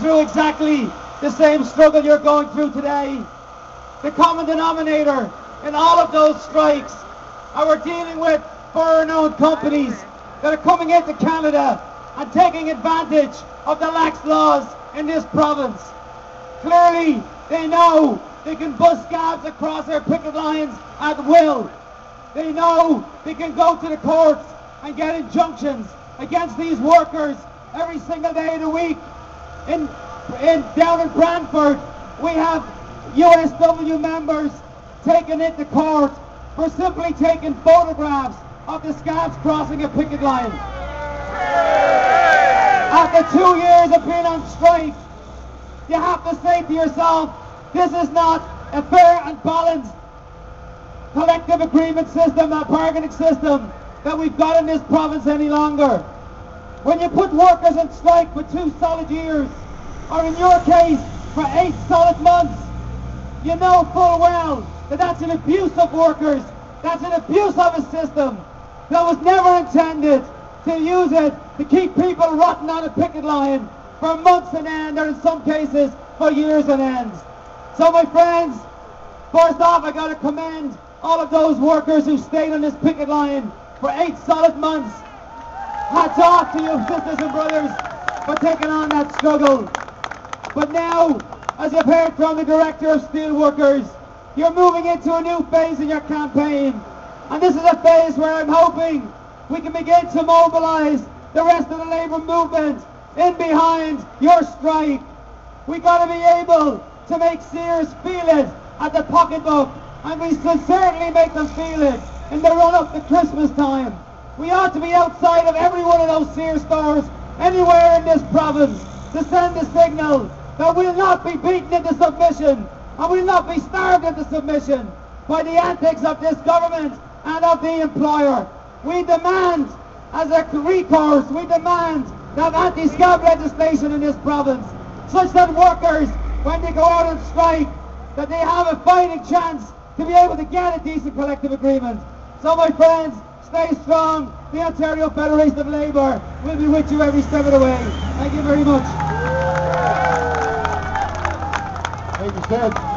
through exactly the same struggle you're going through today. The common denominator in all of those strikes are we're dealing with foreign-owned companies that are coming into Canada and taking advantage of the lax laws in this province. Clearly, they know they can bust scabs across our picket lines at will. They know they can go to the courts and get injunctions against these workers every single day of the week. Down in Brantford, we have USW members taken into court for simply taking photographs of the scabs crossing a picket line. After 2 years of being on strike, you have to say to yourself, this is not a fair and balanced collective agreement system, a bargaining system that we've got in this province any longer. When you put workers on strike for 2 solid years, or in your case, for 8 solid months, you know full well that that's an abuse of workers, that's an abuse of a system that was never intended to use it to keep people rotting on a picket line for months on end, or in some cases for years on end. So my friends, first off I got to commend all of those workers who stayed on this picket line for 8 solid months. Hats off to you sisters and brothers for taking on that struggle. But now, as you've heard from the Director of Steelworkers, you're moving into a new phase in your campaign. And this is a phase where I'm hoping we can begin to mobilise the rest of the labour movement in behind your strike. We've got to be able to make Sears feel it at the pocketbook, and we should certainly make them feel it in the run-up to Christmas time. We ought to be outside of every one of those Sears stores anywhere in this province to send the signal that we'll not be beaten into submission and we'll not be starved into submission by the antics of this government and of the employer. We demand, as a recourse, we demand to have anti-scab legislation in this province, such that workers, when they go out on strike, that they have a fighting chance to be able to get a decent collective agreement. So my friends, stay strong. The Ontario Federation of Labour will be with you every step of the way. Thank you very much. Thank you, Seth.